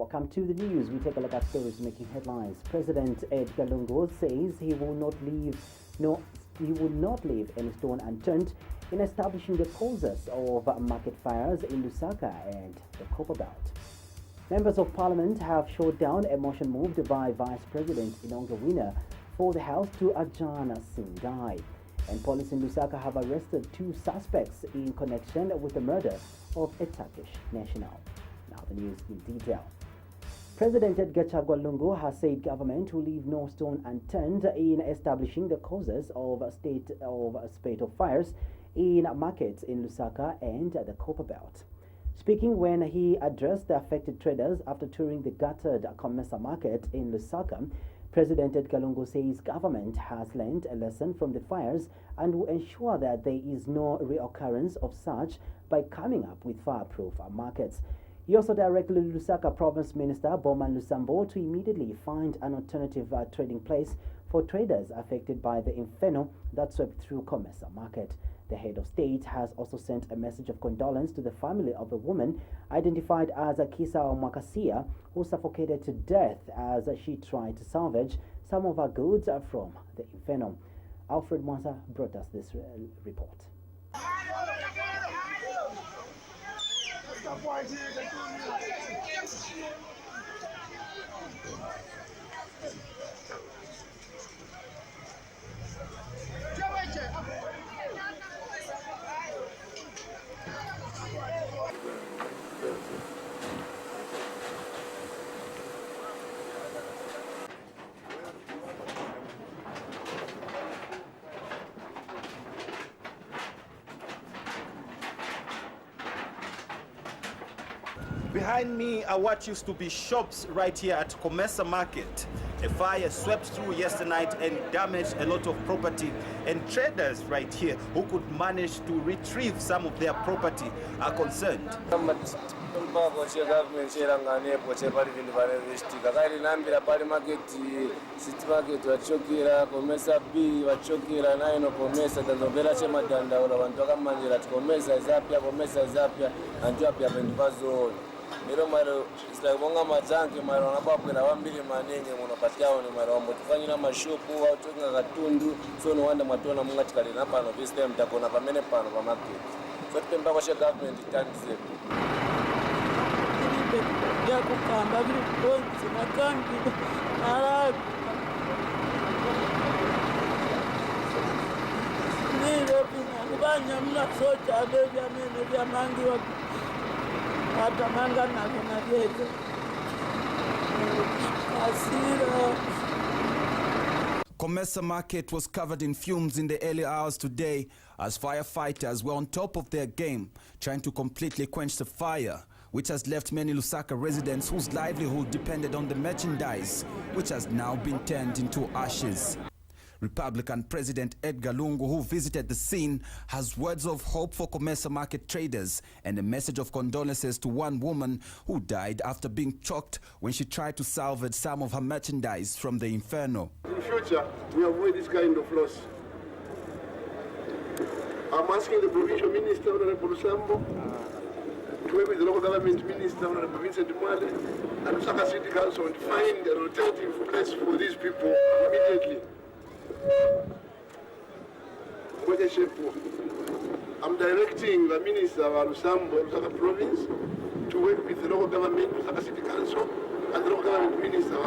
Welcome to the news. We take a look at stories making headlines. President Edgar Lungu says he will not leave any stone unturned in establishing the causes of market fires in Lusaka and the Copper Belt. Members of Parliament have shot down a motion moved by Vice President Inonga Winner for the House to adjourn Sindai. And police in Lusaka have arrested 2 suspects in connection with the murder of a Turkish national. Now the news in detail. President Edgar Lungu has said government will leave no stone unturned in establishing the causes of a spate of fires in markets in Lusaka and the Copper Belt. Speaking when he addressed the affected traders after touring the gutted Comesa market in Lusaka, President Edgar Lungu says government has learned a lesson from the fires and will ensure that there is no reoccurrence of such by coming up with fireproof markets. He also directed Lusaka Province Minister Bowman Lusambo to immediately find an alternative trading place for traders affected by the inferno that swept through Comesa market. The head of state has also sent a message of condolence to the family of a woman identified as Kisa Mwakasia, who suffocated to death as she tried to salvage some of her goods from the inferno. Alfred Mwanza brought us this report. Behind me are what used to be shops right here at Comesa Market. A fire swept through yesterday night and damaged a lot of property, and traders right here who could manage to retrieve some of their property are concerned. Mero maro isibonga mazange maro nababwera bambiri manenye muno patyawo ni maro mbotufanyira mashopu autoka katundu so no wanda matona mungatikale napano this time takona pamene pano pa market so tipemba kwa government itandize ya kukamba biri bonzi makangi ara nilo pina kubanya mna socha bebi amene bya mangi wa Comesa Market was covered in fumes in the early hours today as firefighters were on top of their game, trying to completely quench the fire, which has left many Lusaka residents whose livelihood depended on the merchandise, which has now been turned into ashes. Republican President Edgar Lungu, who visited the scene, has words of hope for Comesa Market traders and a message of condolences to one woman who died after being choked when she tried to salvage some of her merchandise from the inferno. In future, we avoid this kind of loss. I'm asking the Provincial Minister, Honorable Lusambo, to work with the local government minister, Honorable Vincent Mwale, and Lusaka City Council to find an alternative place for these people immediately. I'm directing the Minister of Lusambo, Lusaka Province, to work with the local government, Lusaka City Council, and the local government minister,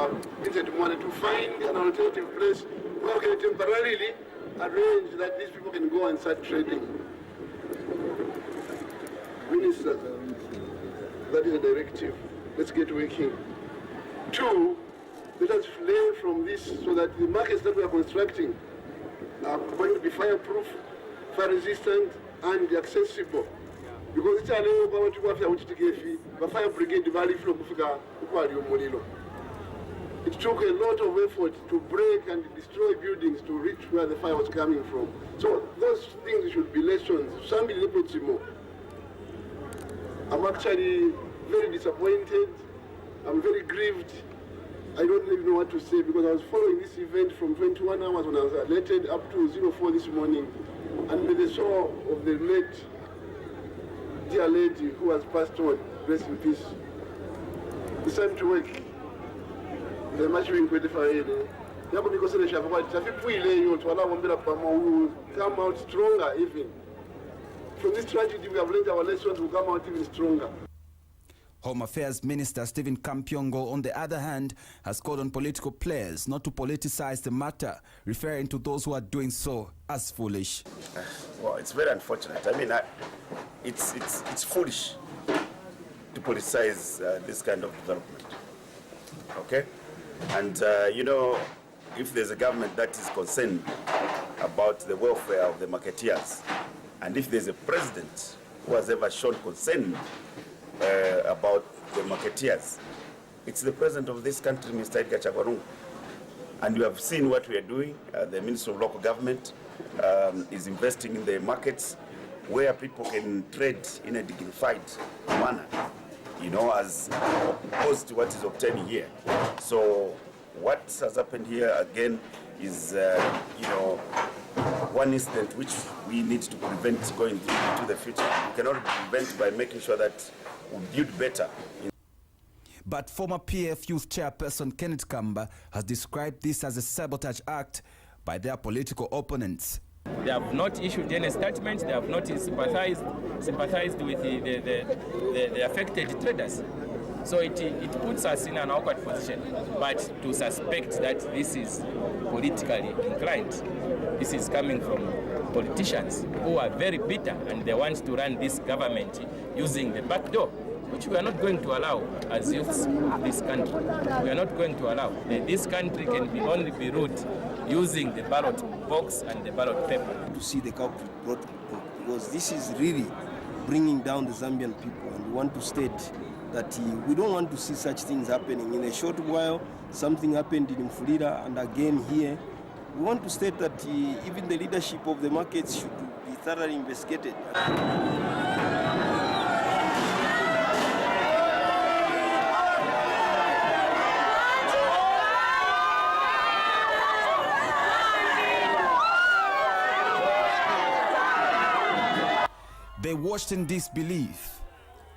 Vincent Mwale, to find an alternative place where we can temporarily arrange that these people can go and start trading. Minister, that is a directive. Let's get working. 2, let us learn from this so that the markets that we are constructing are going to be fireproof, fire resistant, and accessible. Because it's a little the fire brigade valley from it took a lot of effort to break and destroy buildings to reach where the fire was coming from. So those things should be lessons. Somebody puts more. I'm actually very disappointed. I'm very grieved. I don't even know what to say because I was following this event from 21 hours when I was alerted up to 04 this morning. And with the soul of the late dear lady who has passed on, rest in peace. It's time to work. The match being qualified. Yabo because they shall provide. You to allow one come out stronger even. From this tragedy, we have learned our lessons will come out even stronger. Home Affairs Minister Stephen Kampyongo, on the other hand, has called on political players not to politicize the matter, referring to those who are doing so as foolish. Well, it's very unfortunate. I mean, it's foolish to politicize this kind of development. Okay? And, you know, if there's a government that is concerned about the welfare of the marketeers, and if there's a president who has ever shown concern about the marketeers, it's the president of this country, Mr. Edgar Chagwarungu. And you have seen what we are doing. The Minister of Local Government is investing in the markets where people can trade in a dignified manner, you know, as opposed to what is obtaining here. So what has happened here again is, you know, one incident which we need to prevent going into the future. We cannot prevent by making sure that we build better. But former PF Youth Chairperson Kenneth Kamba has described this as a sabotage act by their political opponents. They have not issued any statement. They have not sympathized with the affected traders. So it puts us in an awkward position. But to suspect that this is politically inclined, this is coming from politicians who are very bitter and they want to run this government using the back door, which we are not going to allow as youths of this country. We are not going to allow. This country can only be ruled using the ballot box and the ballot paper. To see the culprit brought because this is really bringing down the Zambian people, and we want to state that we don't want to see such things happening. In a short while, something happened in Mfulira and again here. We want to state that even the leadership of the markets should be thoroughly investigated. They watched in disbelief.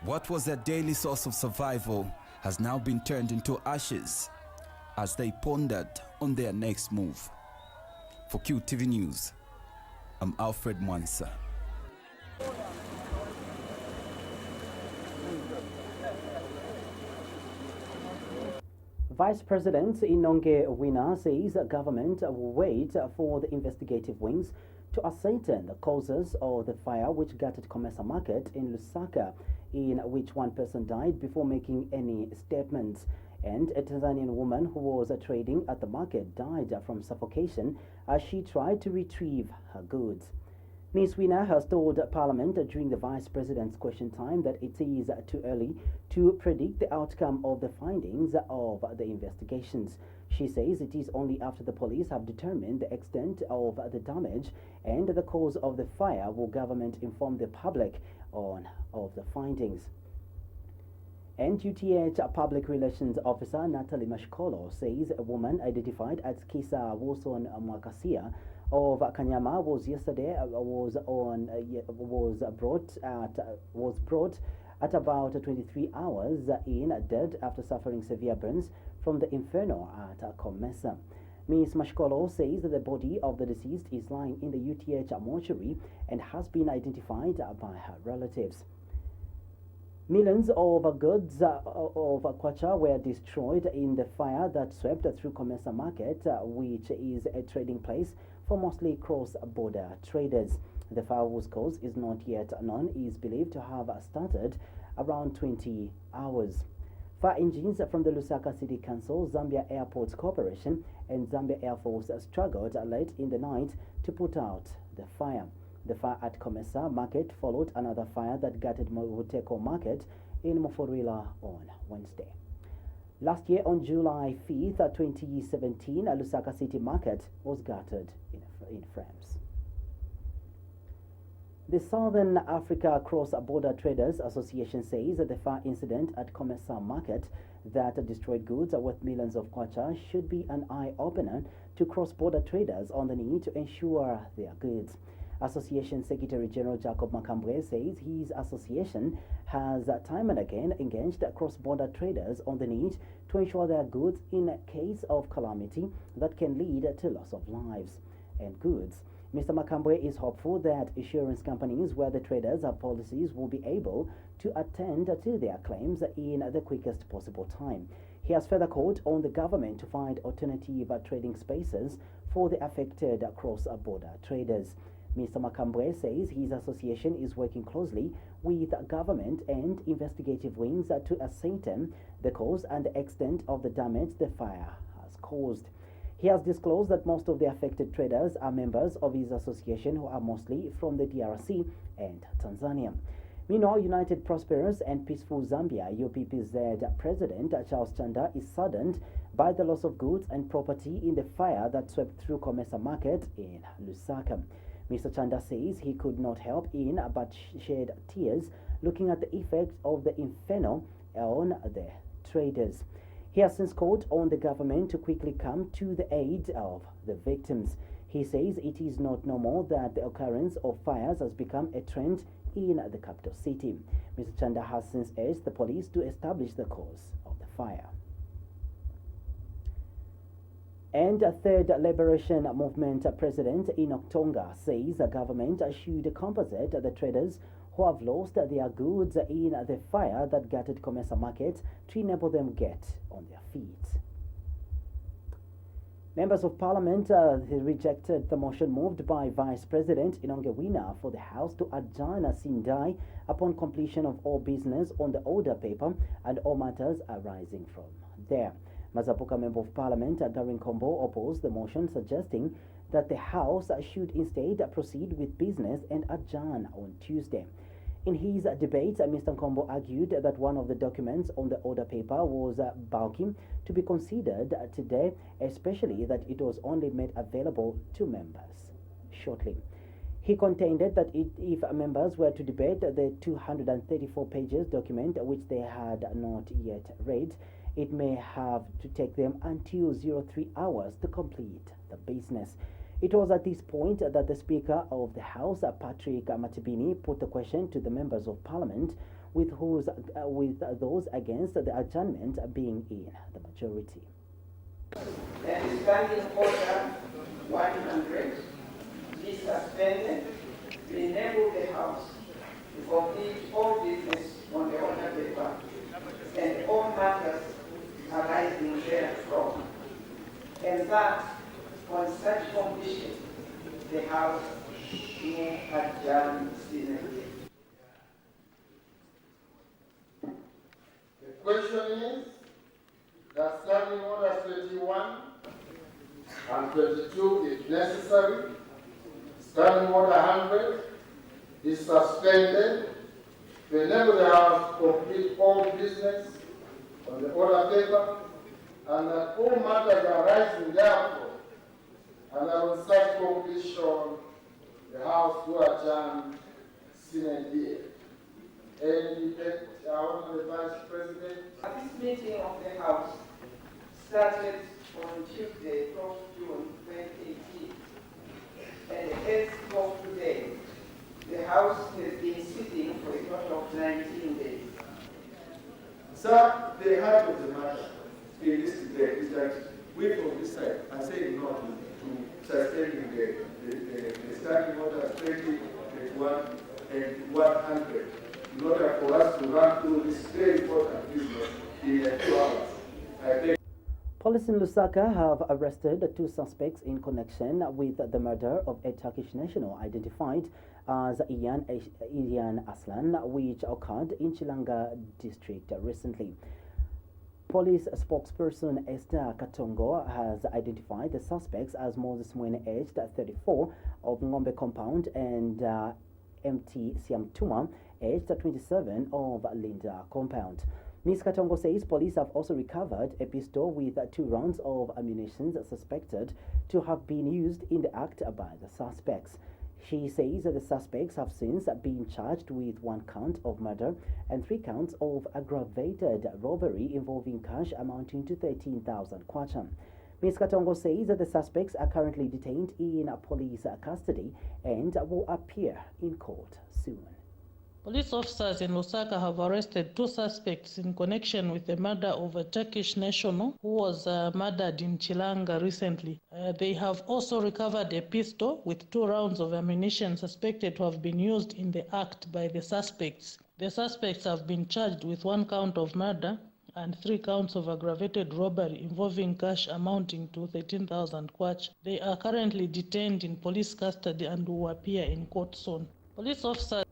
What was their daily source of survival has now been turned into ashes as they pondered on their next move. For QTV News, I'm Alfred Mwansa. Vice President Inonge Wina says government will wait for the investigative wings to ascertain the causes of the fire which gutted Comesa Market in Lusaka, in which one person died before making any statements. And a Tanzanian woman who was trading at the market died from suffocation as she tried to retrieve her goods. Ms. Wina has told Parliament during the Vice President's question time that it is too early to predict the outcome of the findings of the investigations. She says it is only after the police have determined the extent of the damage and the cause of the fire will government inform the public of the findings. And UTH Public Relations Officer Natalie Mashkolo says a woman identified as Kisa Wilson Mwakasia of Kanyama was brought at about 23 hours in dead after suffering severe burns from the inferno at Comesa. Ms. Mashkolo says that the body of the deceased is lying in the UTH mortuary and has been identified by her relatives. Millions of goods of Kwacha were destroyed in the fire that swept through Comesa Market, which is a trading place for mostly cross-border traders. The fire whose cause is not yet known is believed to have started around 20 hours. Fire engines from the Lusaka City Council, Zambia Airports Corporation, and Zambia Air Force struggled late in the night to put out the fire. The fire at Comesa Market followed another fire that gutted Muteko Market in Moforila on Wednesday. Last year, on July 5th, 2017, Lusaka City Market was gutted in France. The Southern Africa Cross-Border Traders Association says that the fire incident at Comesa Market that destroyed goods worth millions of kwacha should be an eye-opener to cross-border traders on the need to ensure their goods. Association Secretary General Jacob Makambwe says his association has time and again engaged cross-border traders on the need to ensure their goods in case of calamity that can lead to loss of lives and goods. Mr. Makambwe is hopeful that insurance companies where the traders have policies will be able to attend to their claims in the quickest possible time. He has further called on the government to find alternative trading spaces for the affected cross-border traders. Mr. Makambwe says his association is working closely with government and investigative wings to ascertain the cause and the extent of the damage the fire has caused. He has disclosed that most of the affected traders are members of his association who are mostly from the DRC and Tanzania. Meanwhile, United Prosperous and Peaceful Zambia UPPZ President Charles Chanda is saddened by the loss of goods and property in the fire that swept through Comesa Market in Lusaka. Mr. Chanda says he could not help but shed tears looking at the effects of the inferno on the traders. He has since called on the government to quickly come to the aid of the victims. He says it is not normal that the occurrence of fires has become a trend in the capital city. Mr. Chanda has since urged the police to establish the cause of the fire. And a Third Liberation Movement President Enoch Tonga says the government should compensate the traders who have lost their goods in the fire that gutted Comesa Market to enable them get on their feet. Members of Parliament rejected the motion moved by Vice President Inongewina for the House to adjourn Sindai upon completion of all business on the order paper and all matters arising from there. Mazapuka Member of Parliament Garin Kombo opposed the motion, suggesting that the House should instead proceed with business and adjourn on Tuesday. In his debate, Mr. Kombo argued that one of the documents on the order paper was bulky to be considered today, especially that it was only made available to members shortly. He contended that if members were to debate the 234 pages document which they had not yet read, it may have to take them until 03 hours to complete the business. It was at this point that the Speaker of the House, Patrick Matibini, put the question to the members of Parliament, with those against the adjournment being in the majority. And Standing Order 100 be suspended to enable the House to complete all business on the order paper and all matters arising therefrom, and that on such condition the House may adjourn sine die. The question is that Standing Orders 21 and 22, if necessary, Standing Order 100 is suspended to enable the House to complete all business on the order paper, and that all matters arising therefrom, and on such completion, the House will adjourn sine die. Any debate, Honourable Vice President? This meeting of the House started on Tuesday, 12 June 2018, and as of today, the House has been sitting for a total of 19 days. Sir, the heart of the matter in this debate is that we from this side are saying no to sustaining the Standing Order 20, 21, and 100 in order for us to run through this very important business in 2 hours. I think Police in Lusaka have arrested 2 suspects in connection with the murder of a Turkish national identified as Iyan Aslan, which occurred in Chilanga district recently. Police spokesperson Esther Katongo has identified the suspects as Moses Mwene, aged 34, of Ngombe Compound, and MT Siamtuma, aged 27, of Linda Compound. Ms. Katongo says police have also recovered a pistol with 2 rounds of ammunition suspected to have been used in the act by the suspects. She says that the suspects have since been charged with 1 count of murder and 3 counts of aggravated robbery involving cash amounting to 13,000 kwacha. Ms. Katongo says that the suspects are currently detained in police custody and will appear in court soon. Police officers in Lusaka have arrested 2 suspects in connection with the murder of a Turkish national who was murdered in Chilanga recently. They have also recovered a pistol with 2 rounds of ammunition suspected to have been used in the act by the suspects. The suspects have been charged with 1 count of murder and 3 counts of aggravated robbery involving cash amounting to 13,000 kwacha. They are currently detained in police custody and will appear in court soon. Police officers.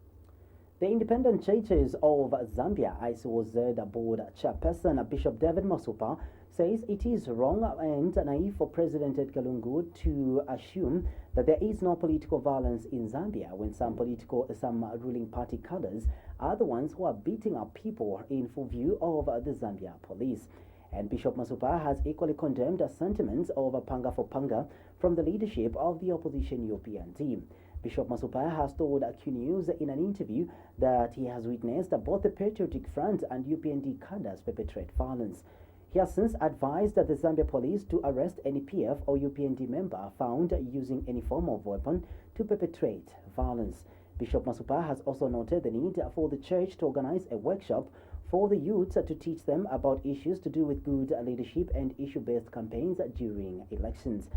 The Independent Churches of Zambia ICOZ Board Chairperson Bishop David Masupa says it is wrong and naive for President Edgar Lungu to assume that there is no political violence in Zambia when some ruling party cadres are the ones who are beating up people in full view of the Zambia police. And Bishop Masupa has equally condemned sentiments of panga for panga from the leadership of the opposition UPND. Bishop Masupa has told Q News in an interview that he has witnessed both the Patriotic Front and UPND cadres perpetrate violence. He has since advised the Zambia police to arrest any PF or UPND member found using any form of weapon to perpetrate violence. Bishop Masupa has also noted the need for the church to organize a workshop for the youths to teach them about issues to do with good leadership and issue-based campaigns during elections.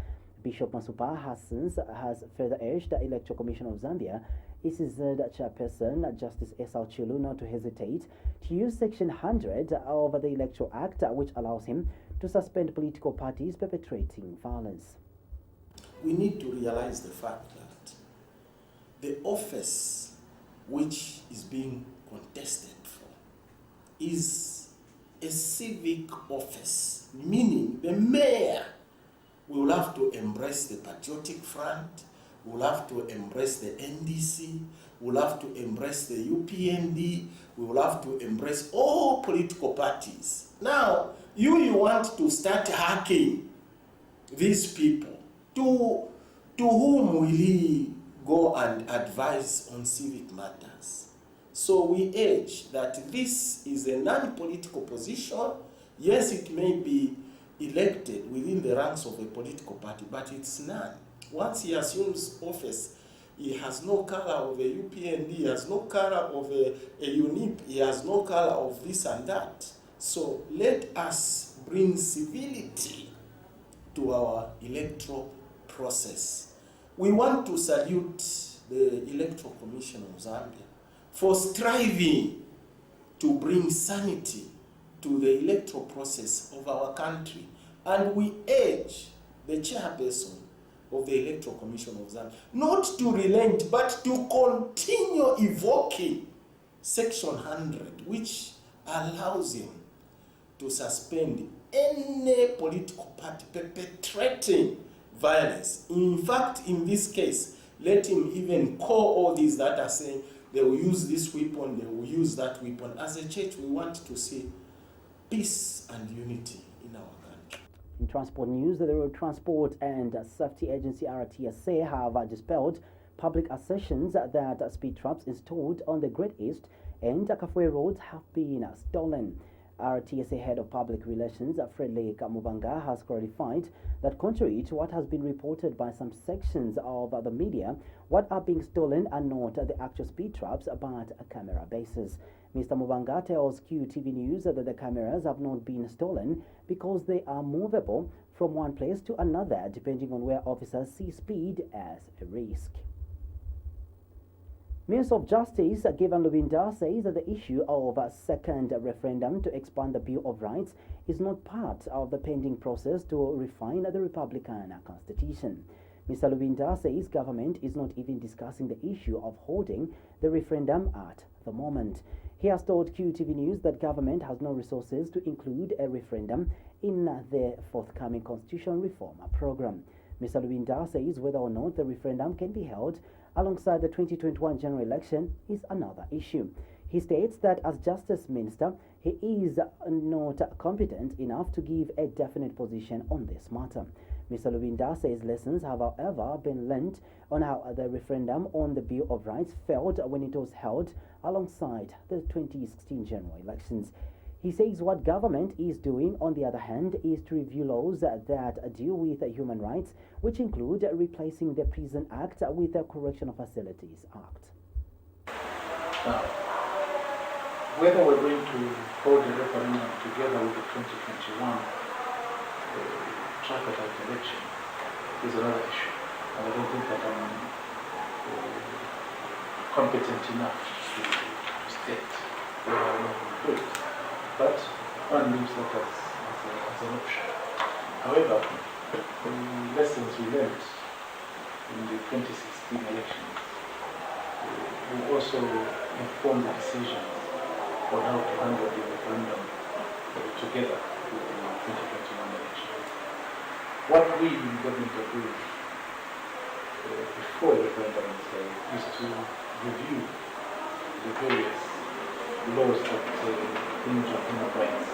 Bishop Masupa has further urged the Electoral Commission of Zambia, ECZ Chairperson Justice Esau Chilu, not to hesitate to use Section 100 of the Electoral Act, which allows him to suspend political parties perpetrating violence. We need to realize the fact that the office which is being contested for is a civic office, meaning the mayor will have to embrace the Patriotic Front, will have to embrace the NDC, will have to embrace the UPND, we will have to embrace all political parties. Now, you want to start hacking these people. To whom will he go and advise on civic matters? So we urge that this is a non-political position. Yes, it may be elected within the ranks of a political party, but it's none. Once he assumes office, he has no color of a UPND, he has no color of a UNIP, he has no color of this and that. So let us bring civility to our electoral process. We want to salute the Electoral Commission of Zambia for striving to bring sanity to the electoral process of our country. And we urge the chairperson of the Electoral Commission of Zambia not to relent, but to continue evoking Section 100, which allows him to suspend any political party perpetrating violence. In fact, in this case, let him even call all these that are saying they will use this weapon, they will use that weapon. As a church, we want to see peace and unity in our country. In transport news, the Road Transport and Safety Agency RTSA have dispelled public assertions that speed traps installed on the Great East and Kafue roads have been stolen. RTSA Head of Public Relations, Frederick Mubanga, has clarified that contrary to what has been reported by some sections of the media, what are being stolen are not the actual speed traps but camera bases. Mr. Mubanga tells QTV News that the cameras have not been stolen because they are movable from one place to another depending on where officers see speed as a risk. Minister of Justice Given Lubinda says that the issue of a second referendum to expand the Bill of Rights is not part of the pending process to refine the Republican Constitution. Mr. Lubinda says government is not even discussing the issue of holding the referendum at the moment. He has told QTV News that government has no resources to include a referendum in the forthcoming constitutional reform program. Mr. Lubinda says whether or not the referendum can be held alongside the 2021 general election is another issue. He states that as Justice Minister, he is not competent enough to give a definite position on this matter. Mr. Lubinda says lessons have, however, been learnt on how the referendum on the Bill of Rights failed when it was held alongside the 2016 general elections. He says what government is doing, on the other hand, is to review laws that deal with human rights, which include replacing the Prison Act with the Correctional Facilities Act. Now, whether we're going to hold a referendum together with the 2021 tripartite election is another issue. And I don't think that I'm competent enough to state whether or not we do it. But one leaves that as an option. However, the lessons we learned in the 2016 elections will also inform the decisions on how to handle the referendum together with the 2021 election. What we in government are doing before the referendum is to review the various laws that hinge on human rights,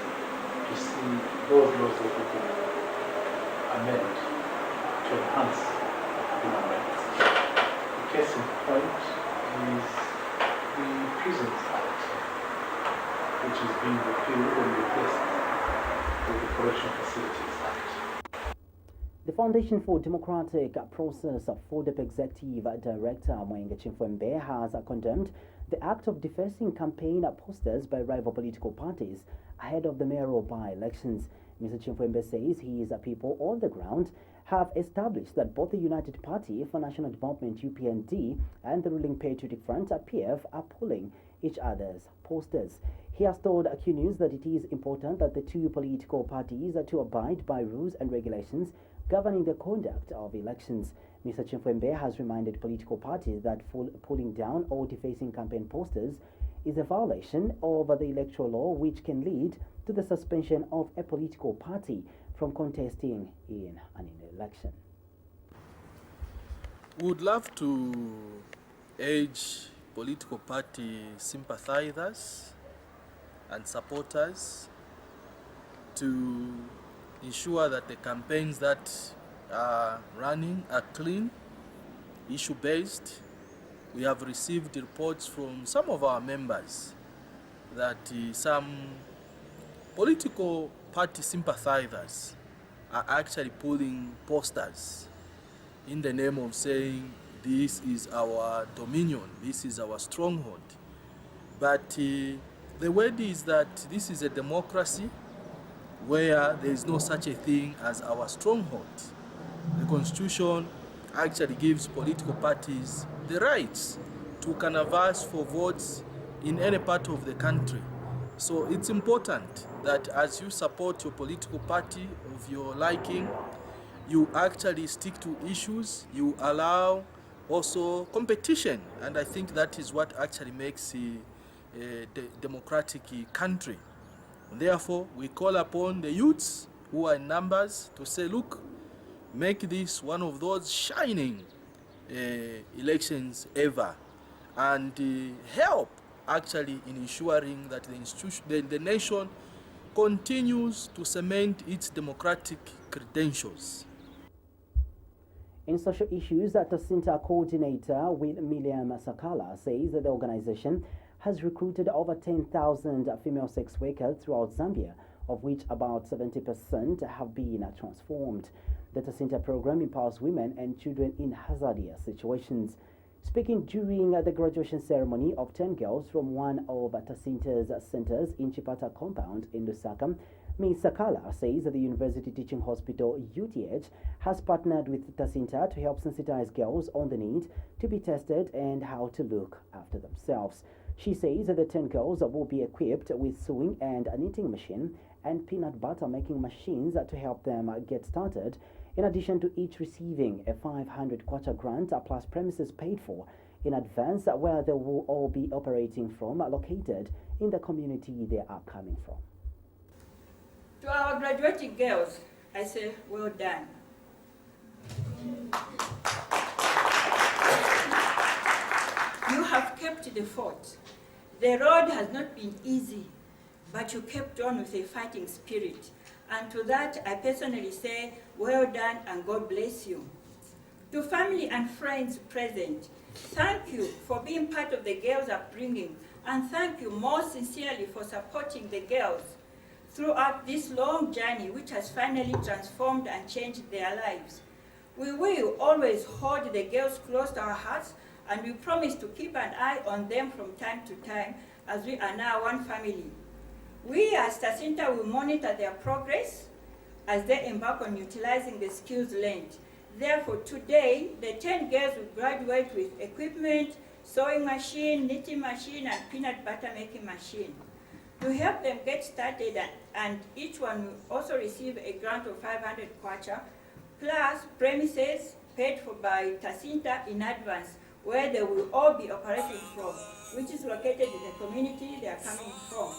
to see those laws that we can amend to enhance human rights. The case in point is the Prisons Act, which is being repealed and replaced with the Correctional Facilities Act. The Foundation for Democratic Process FODEP Executive Director Mwenge Chimfwembe has condemned the act of defacing campaign posters by rival political parties ahead of the mayoral by-elections. Mr. Chimfwembe says his people on the ground have established that both the United Party for National Development UPND and the ruling Patriotic Front PF are pulling each other's posters. He has told Q News that it is important that the two political parties are to abide by rules and regulations governing the conduct of elections. Mr. Chimfwembe has reminded political parties that pulling down or defacing campaign posters is a violation of the electoral law, which can lead to the suspension of a political party from contesting in an election. We would love to urge political party sympathizers and supporters to ensure that the campaigns that are running are clean, issue-based. We have received reports from some of our members that some political party sympathizers are actually pulling posters in the name of saying this is our dominion, this is our stronghold. But the word is that this is a democracy where there is no such a thing as our stronghold. The Constitution actually gives political parties the rights to canvass for votes in any part of the country. So it's important that as you support your political party of your liking, you actually stick to issues, you allow also competition, and I think that is what actually makes a democratic country. Therefore, we call upon the youths who are in numbers to say, look, make this one of those shining elections ever, and help actually in ensuring that the nation continues to cement its democratic credentials. In social issues, Tasinta coordinator with Miriam Sakala says that the organization has recruited over 10,000 female sex workers throughout Zambia, of which about 70% have been transformed. The Tasinta program empowers women and children in hazardous situations. Speaking during the graduation ceremony of 10 girls from one of Tasinta's centers in Chipata compound in Lusaka, Ms. Sakala says that the University Teaching Hospital UTH has partnered with Tasinta to help sensitize girls on the need to be tested and how to look after themselves. She says that the 10 girls will be equipped with sewing and a knitting machine and peanut butter making machines to help them get started, in addition to each receiving a 500 kwacha grant plus premises paid for in advance where they will all be operating from, located in the community they are coming from. To our graduating girls, I say, well done. You have kept the fort. The road has not been easy, but you kept on with a fighting spirit. And to that, I personally say, well done and God bless you. To family and friends present, thank you for being part of the girls' upbringing, and thank you most sincerely for supporting the girls throughout this long journey which has finally transformed and changed their lives. We will always hold the girls close to our hearts, and we promise to keep an eye on them from time to time as we are now one family. We as Tacinta will monitor their progress as they embark on utilizing the skills learned. Therefore, today, the 10 girls will graduate with equipment, sewing machine, knitting machine, and peanut butter making machine. To help them get started, and each one will also receive a grant of 500 kwacha, plus premises paid for by Tacinta in advance, where they will all be operating from, which is located in the community they are coming from.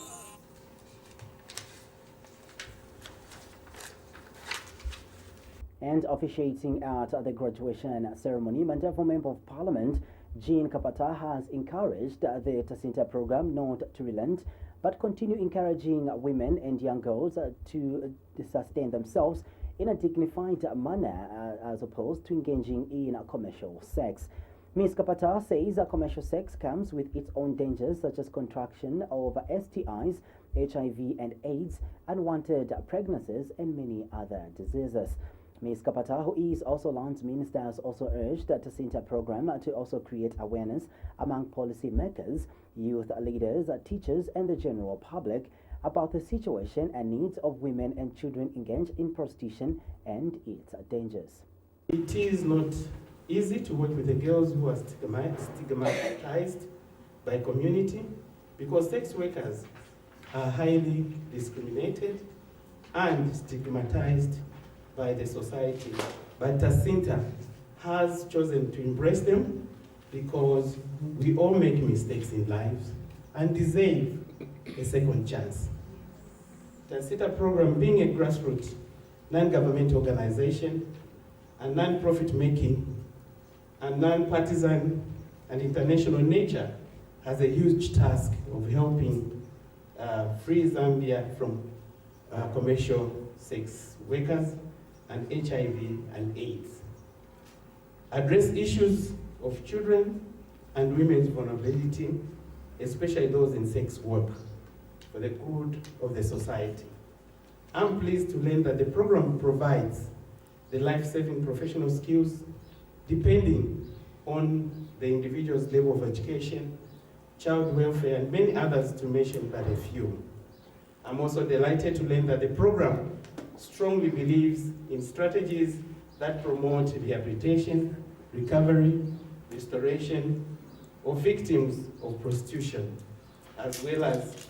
And officiating at the graduation ceremony, Mandavo Member of Parliament Jean Kapata has encouraged the Tacinta program not to relent, but continue encouraging women and young girls to sustain themselves in a dignified manner as opposed to engaging in commercial sex. Ms. Kapata says commercial sex comes with its own dangers such as contraction of STIs, HIV and AIDS, unwanted pregnancies and many other diseases. Ms. Kapata, who is also Lands Minister, has also urged the Tacinta program to also create awareness among policy makers, youth leaders, teachers and the general public about the situation and needs of women and children engaged in prostitution and its dangers. It is not easy to work with the girls who are stigmatized by community because sex workers are highly discriminated and stigmatized by the society. But Tacinta has chosen to embrace them because we all make mistakes in lives and deserve a second chance. Tacinta program, being a grassroots non-government organization and non-profit making and non-partisan and international nature, has a huge task of helping free Zambia from commercial sex workers and HIV and AIDS. Address issues of children and women's vulnerability, especially those in sex work, for the good of the society. I'm pleased to learn that the program provides the life-saving professional skills depending on the individual's level of education, child welfare, and many others to mention but a few. I'm also delighted to learn that the program strongly believes in strategies that promote rehabilitation, recovery, restoration of victims of prostitution, as well as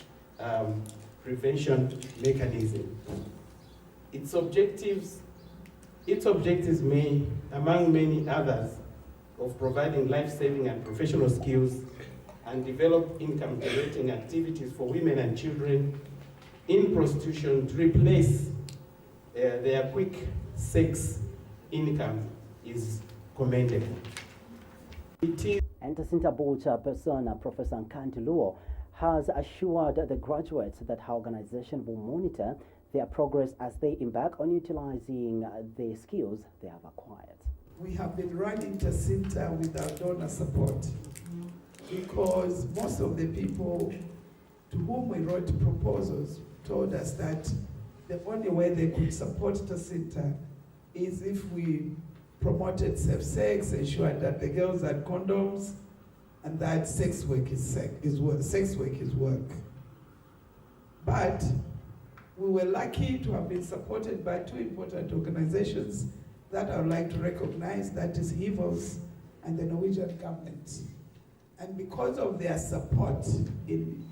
prevention mechanism. Its objectives may, among many others, of providing life-saving and professional skills and develop income-generating activities for women and children in prostitution to replace their quick sex income is commendable. And Tacinta Board chairperson Professor Nkanti Luo has assured the graduates that her organization will monitor their progress as they embark on utilizing the skills they have acquired. We have been running Tacinta with our donor support because most of the people to whom we wrote proposals told us that the only way they could support Tacinta is if we promoted safe sex, ensured that the girls had condoms, and that sex work is work. But we were lucky to have been supported by two important organizations that I would like to recognize, that is HIVOS and the Norwegian government. And because of their support in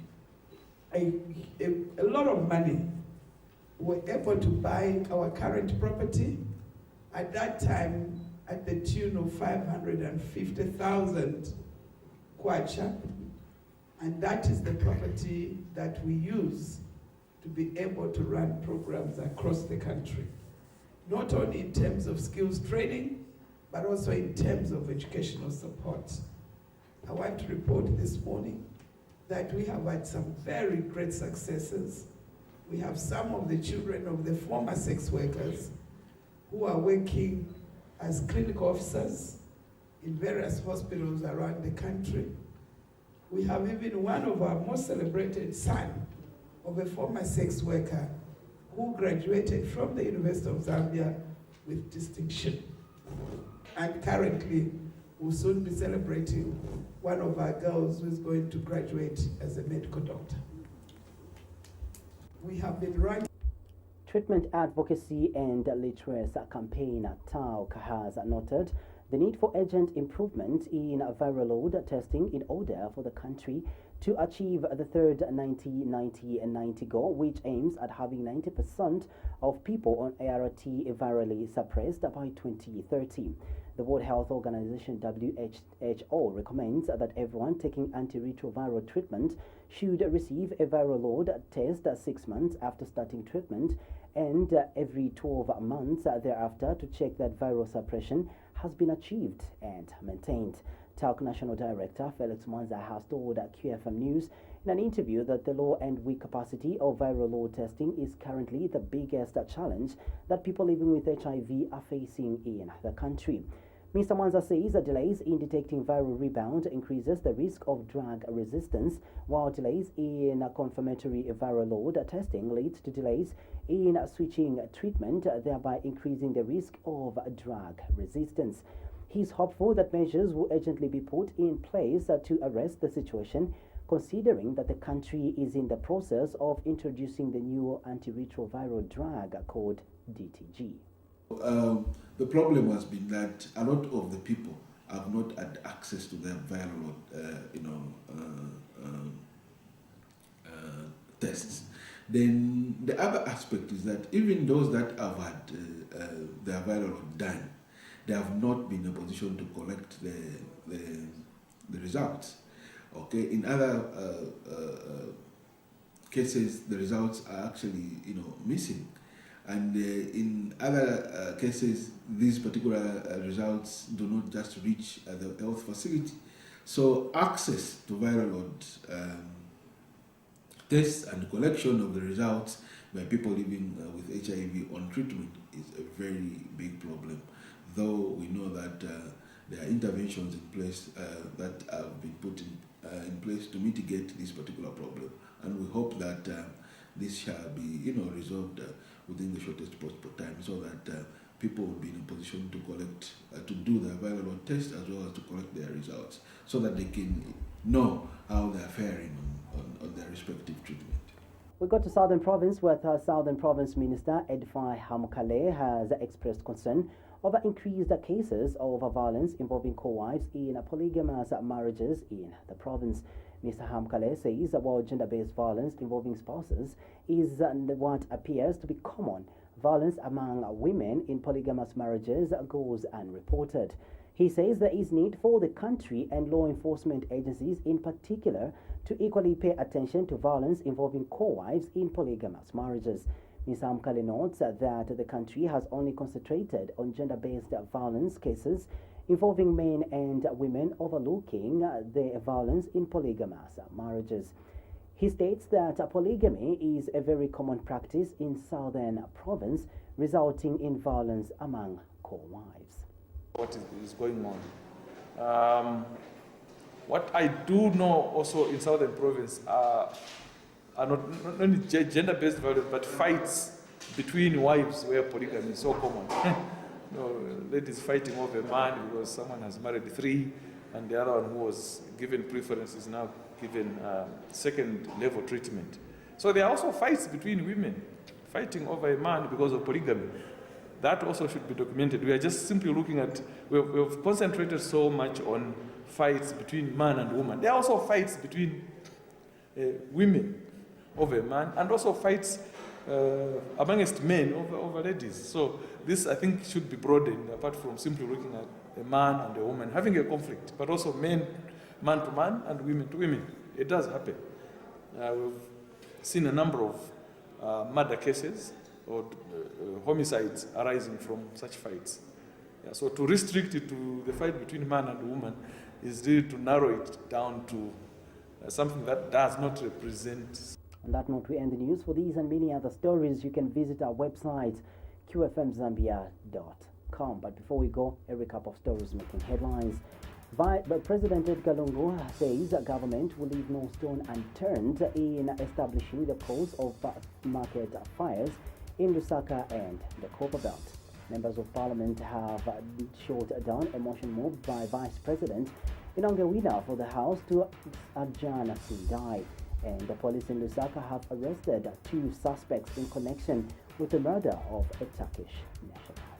a lot of money, we were able to buy our current property at that time at the tune of 550,000 kwacha, and that is the property that we use to be able to run programs across the country, not only in terms of skills training, but also in terms of educational support. I want to report this morning that we have had some very great successes. We have some of the children of the former sex workers who are working as clinical officers in various hospitals around the country. We have even one of our most celebrated son of a former sex worker who graduated from the University of Zambia with distinction. And currently, we'll soon be celebrating one of our girls who is going to graduate as a medical doctor. We have been running Treatment Advocacy and Literacy campaign TAUC has noted the need for urgent improvement in viral load testing in order for the country to achieve the third 90-90-90 goal, which aims at having 90% of people on ART virally suppressed by 2030. The World Health Organization WHO recommends that everyone taking antiretroviral treatment should receive a viral load test 6 months after starting treatment and every 12 months thereafter to check that viral suppression has been achieved and maintained. TAUC National Director Felix Mwanza has told QFM News in an interview that the low and weak capacity of viral load testing is currently the biggest challenge that people living with HIV are facing in the country. Mr. Mwanza says that delays in detecting viral rebound increases the risk of drug resistance, while delays in confirmatory viral load testing leads to delays in switching treatment, thereby increasing the risk of drug resistance. He's hopeful that measures will urgently be put in place to arrest the situation, considering that the country is in the process of introducing the new antiretroviral drug called DTG. The problem has been that a lot of the people have not had access to their viral tests. Then the other aspect is that even those that have had their viral load done, they have not been in a position to collect the results. Okay, in other cases, the results are actually missing, and in other cases, these particular results do not just reach the health facility. So access to viral load tests and collection of the results by people living with HIV on treatment is a very big problem. Though we know that there are interventions in place that have been put in place to mitigate this particular problem, and we hope that this shall be resolved within the shortest possible time, so that people will be in a position to collect, to do their viral load test as well as to collect their results, so that they can know how they are faring on their respective treatment. We go to Southern Province, where Southern Province Minister Edfi Hamukale has expressed concern over increased cases of violence involving co-wives in polygamous marriages in the province. Mr. Hamukale says while gender-based violence involving spouses is what appears to be common, violence among women in polygamous marriages goes unreported. He says there is need for the country and law enforcement agencies in particular to equally pay attention to violence involving co-wives in polygamous marriages. Ms. Hamukale notes that the country has only concentrated on gender-based violence cases involving men and women, overlooking the violence in polygamous marriages. He states that polygamy is a very common practice in Southern Province, resulting in violence among co-wives. What is going on? What I do know also in Southern Province are not only gender-based violence, but fights between wives where polygamy is so common. Ladies fighting over a man because someone has married 3, and the other one who was given preference is now given second-level treatment. So there are also fights between women fighting over a man because of polygamy. That also should be documented. We are just simply looking at, we've concentrated so much on fights between man and woman. There are also fights between women over a man, and also fights amongst men over ladies. So this, I think, should be broadened, apart from simply looking at a man and a woman having a conflict, but also man to man and women to women. It does happen. We've seen a number of murder cases or homicides arising from such fights. Yeah, so to restrict it to the fight between man and woman is really to narrow it down to something that does not represent. On that note, we end the news. For these and many other stories, you can visit our website, qfmzambia.com. But before we go, a recap of stories making headlines. But President Edgar Lungu says the government will leave no stone unturned in establishing the cause of market fires in Lusaka and the Copper Belt. Members of Parliament have shot down a motion moved by Vice President Inongewina for the House to adjourn Sindai. And the police in Lusaka have arrested 2 suspects in connection with the murder of a Turkish national.